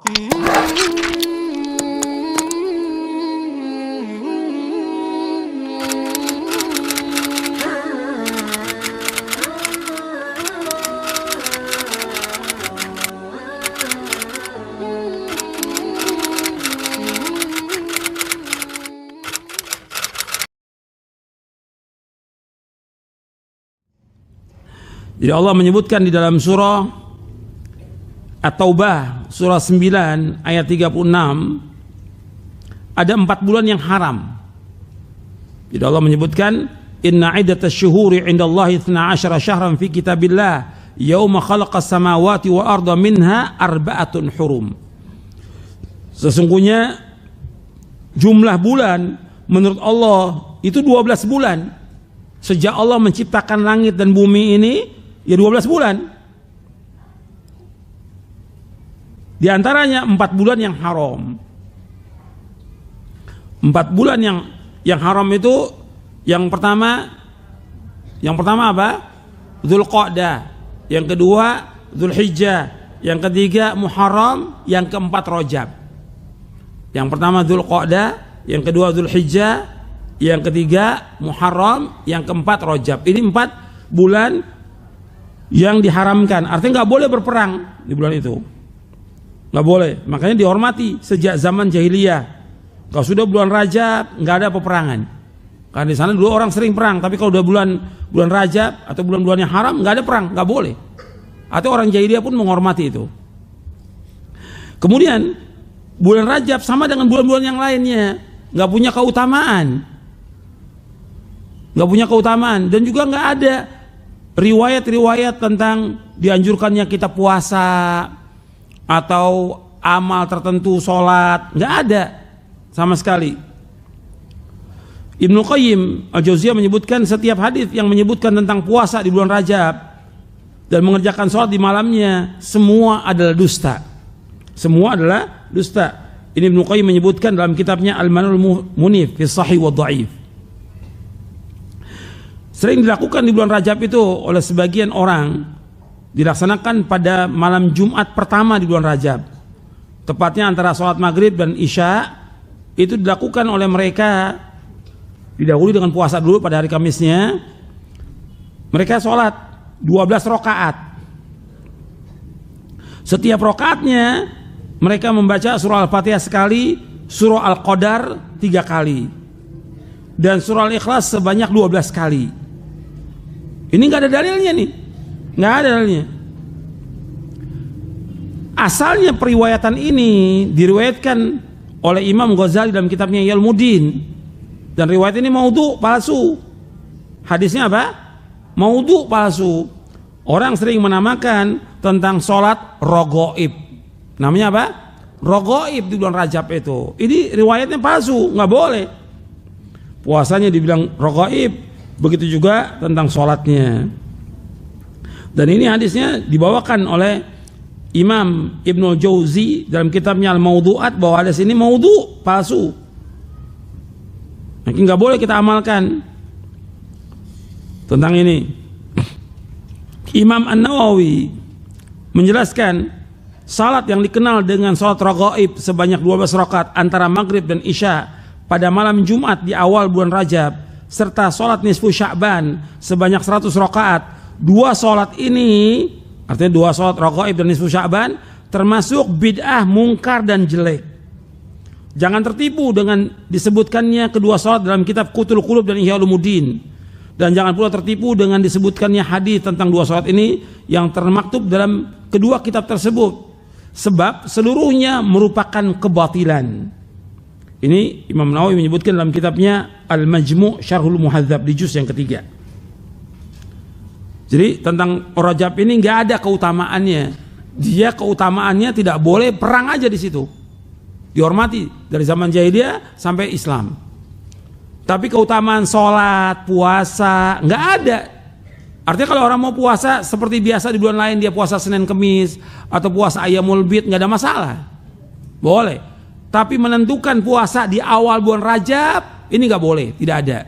Jadi Allah menyebutkan di dalam surah At-Taubah surah 9 ayat 36 ada 4 bulan yang haram. Jadi Allah menyebutkan inna iddatash syuhuri 'indallahi 12 syahran fi kitabillah yauma khalaqas samawati wal arda minha arba'atun hurum. Sesungguhnya jumlah bulan menurut Allah itu 12 bulan. Sejak Allah menciptakan langit dan bumi ini ya 12 bulan. Di antaranya 4 bulan yang haram. 4 bulan yang haram itu yang pertama apa? Dzulqa'dah, yang kedua Dzulhijjah, yang ketiga Muharram, yang keempat Rajab. Yang pertama Dzulqa'dah, yang kedua Dzulhijjah, yang ketiga Muharram, yang keempat Rajab. Ini 4 bulan yang diharamkan. Artinya nggak boleh berperang di bulan itu, nggak boleh. Makanya dihormati sejak zaman jahiliyah. Kalau sudah bulan Rajab nggak ada peperangan. Karena di sana dulu orang sering perang. Tapi kalau udah bulan Rajab atau bulan-bulan yang haram nggak ada perang, nggak boleh. Atau orang jahiliyah pun menghormati itu. Kemudian bulan Rajab sama dengan bulan-bulan yang lainnya nggak punya keutamaan, dan juga nggak ada riwayat-riwayat tentang dianjurkannya kita puasa atau amal tertentu, sholat, nggak ada sama sekali. Ibnu Qayyim Al-Jauziyah menyebutkan setiap hadis yang menyebutkan tentang puasa di bulan Rajab dan mengerjakan sholat di malamnya semua adalah dusta. Semua adalah dusta. Ini Ibnu Qayyim menyebutkan dalam kitabnya Al-Manul Munif fi Shahih wa Dha'if. Sering dilakukan di bulan Rajab itu oleh sebagian orang, dilaksanakan pada malam Jumat pertama di bulan Rajab, tepatnya antara sholat maghrib dan isya. Itu dilakukan oleh mereka, didahului dengan puasa dulu pada hari Kamisnya. Mereka sholat 12 rakaat. Setiap rakaatnya mereka membaca surah Al-Fatihah sekali, surah Al-Qadar 3 kali, dan surah Al-Ikhlas sebanyak 12 kali. Ini nggak ada dalilnya nih, nggak ada dalilnya. Asalnya periwayatan ini diriwayatkan oleh Imam Ghazali dalam kitabnya Yalmuddin, dan riwayat ini maudhu, palsu. Hadisnya apa? Maudhu, palsu. Orang sering menamakan tentang sholat rogoib. Namanya apa? Rogoib di bulan Rajab itu. Ini riwayatnya palsu, nggak boleh. Puasanya dibilang rogoib, begitu juga tentang sholatnya. Dan ini hadisnya dibawakan oleh Imam Ibnu Jauzi dalam kitabnya Al-Maudhu'at bahwa hadis ini maudhu, palsu. Mungkin nggak boleh kita amalkan tentang ini. Imam An-Nawawi menjelaskan salat yang dikenal dengan salat raghaib sebanyak 12 rakaat antara maghrib dan isya pada malam Jumat di awal bulan Rajab, serta salat nisfu Sya'ban sebanyak 100 rakaat. 2 salat ini, artinya 2 salat raghaib dan nisfu Sya'ban, termasuk bid'ah, mungkar dan jelek. Jangan tertipu dengan disebutkannya kedua salat dalam kitab Qutul Qulub dan Ihya Ulumuddin, dan jangan pula tertipu dengan disebutkannya hadis tentang 2 salat ini yang termaktub dalam kedua kitab tersebut, sebab seluruhnya merupakan kebatilan. Ini Imam Nawawi menyebutkan dalam kitabnya Al-Majmu' Syarhul Muhadzab di juz yang ketiga. Jadi tentang Rajab ini nggak ada keutamaannya. Dia keutamaannya tidak boleh perang aja di situ, dihormati dari zaman jahiliyah sampai Islam. Tapi keutamaan sholat, puasa nggak ada. Artinya kalau orang mau puasa seperti biasa di bulan lain, dia puasa Senin Kemis atau puasa Ayyamul Bid, nggak ada masalah, boleh. Tapi menentukan puasa di awal bulan Rajab ini nggak boleh, tidak ada.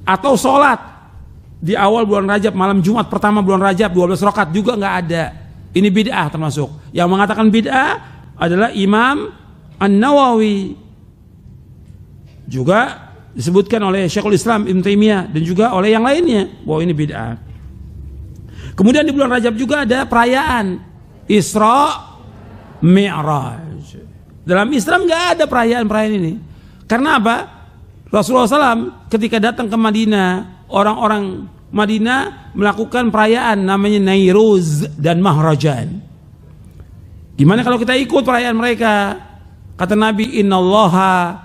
Atau sholat di awal bulan Rajab, malam Jumat pertama bulan Rajab 12 rakaat juga nggak ada. Ini bid'ah termasuk. Yang mengatakan bid'ah adalah Imam An-Nawawi. Juga disebutkan oleh Syekhul Islam Ibn Taimiyah dan juga oleh yang lainnya bahwa ini bid'ah. Kemudian di bulan Rajab juga ada perayaan Isra Mi'raj. Dalam Islam nggak ada perayaan-perayaan ini. Karena apa? Rasulullah SAW ketika datang ke Madinah, orang-orang Madinah melakukan perayaan namanya Nairuz dan Mahrajan. Gimana kalau kita ikut perayaan mereka? Kata Nabi, Innallaha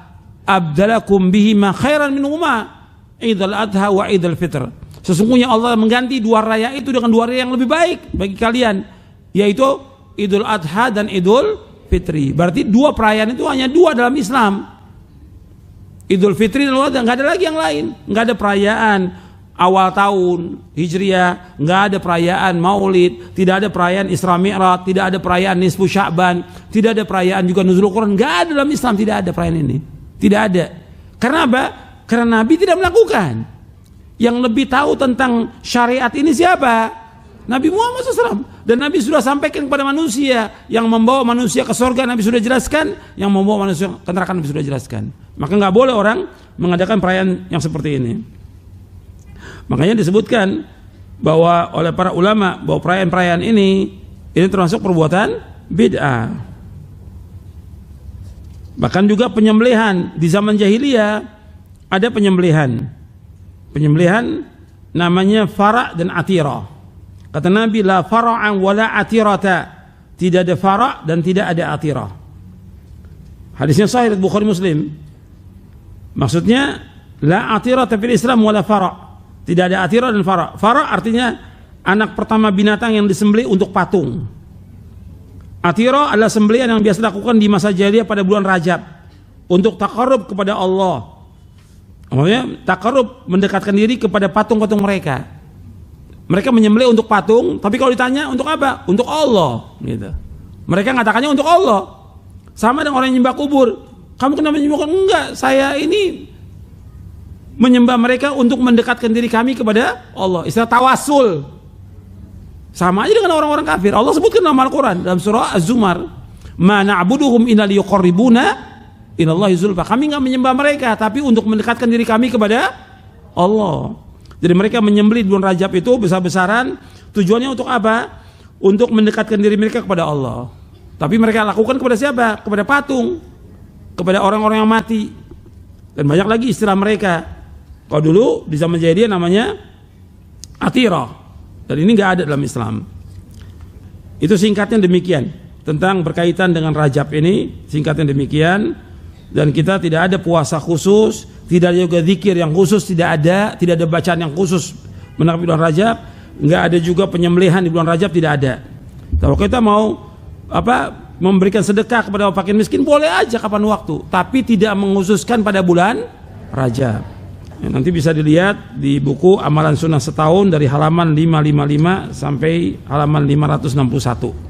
abdalakum bihima khairan minhuma Idul Adha wa Idul Fitr. Sesungguhnya Allah mengganti dua raya itu dengan dua raya yang lebih baik bagi kalian, yaitu Idul Adha dan Idul Fitri. Berarti dua perayaan itu hanya dua dalam Islam. Idul Fitri dan Idul Adha, nggak ada lagi yang lain. Nggak ada perayaan awal tahun Hijriah, nggak ada perayaan Maulid, tidak ada perayaan Isra Mi'raj, tidak ada perayaan Nisfu Sya'ban, tidak ada perayaan juga Nuzul Quran. Nggak ada dalam Islam, tidak ada perayaan ini. Tidak ada. Karena apa? Karena Nabi tidak melakukan. Yang lebih tahu tentang syariat ini siapa? Nabi Muhammad SAW. Dan Nabi sudah sampaikan kepada manusia. Yang membawa manusia ke surga Nabi sudah jelaskan. Yang membawa manusia ke neraka Nabi sudah jelaskan. Maka nggak boleh orang mengadakan perayaan yang seperti ini. Makanya disebutkan bahwa oleh para ulama bahwa perayaan-perayaan ini termasuk perbuatan bid'ah. Bahkan juga penyembelihan di zaman jahiliyah ada penyembelihan. Penyembelihan namanya fara' dan atira. Kata Nabi, la fara'an wala atirata. Tidak ada fara' dan tidak ada atira. Hadisnya sahih Bukhari Muslim. Maksudnya la atirata fil Islam wala fara'. Tidak ada atira dan fara'. Fara' artinya anak pertama binatang yang disembelih untuk patung. Atira adalah sembelihan yang biasa dilakukan di masa jahiliyah pada bulan Rajab untuk taqarrub kepada Allah. Maksudnya taqarrub, mendekatkan diri kepada patung-patung mereka. Mereka menyembelih untuk patung, tapi kalau ditanya untuk apa? Untuk Allah, gitu. Mereka mengatakannya untuk Allah. Sama dengan orang yang nyembah kubur. Kamu kenapa menyembah? Enggak, saya ini menyembah mereka untuk mendekatkan diri kami kepada Allah. Istilah tawasul. Sama aja dengan orang-orang kafir. Allah sebutkan dalam Al-Quran dalam surah Az-Zumar, ma na'buduhum illa liyuqarribuna ilallahi zulfa. Kami nggak menyembah mereka, tapi untuk mendekatkan diri kami kepada Allah. Jadi mereka menyembelih di bulan Rajab itu besar-besaran. Tujuannya untuk apa? Untuk mendekatkan diri mereka kepada Allah. Tapi mereka lakukan kepada siapa? Kepada patung, kepada orang-orang yang mati. Dan banyak lagi istilah mereka. Kalau dulu di zaman jahiliyah namanya atira. Dan ini nggak ada dalam Islam. Itu singkatnya demikian tentang berkaitan dengan Rajab ini. Singkatnya demikian. Dan kita tidak ada puasa khusus, tidak ada juga zikir yang khusus, tidak ada bacaan yang khusus menanggapi bulan Rajab, nggak ada juga penyembelihan di bulan Rajab, tidak ada. Kalau kita mau memberikan sedekah kepada fakir miskin boleh aja kapan waktu, tapi tidak mengkhususkan pada bulan Rajab. Nanti bisa dilihat di buku Amalan Sunnah Setahun dari halaman 555 sampai halaman 561.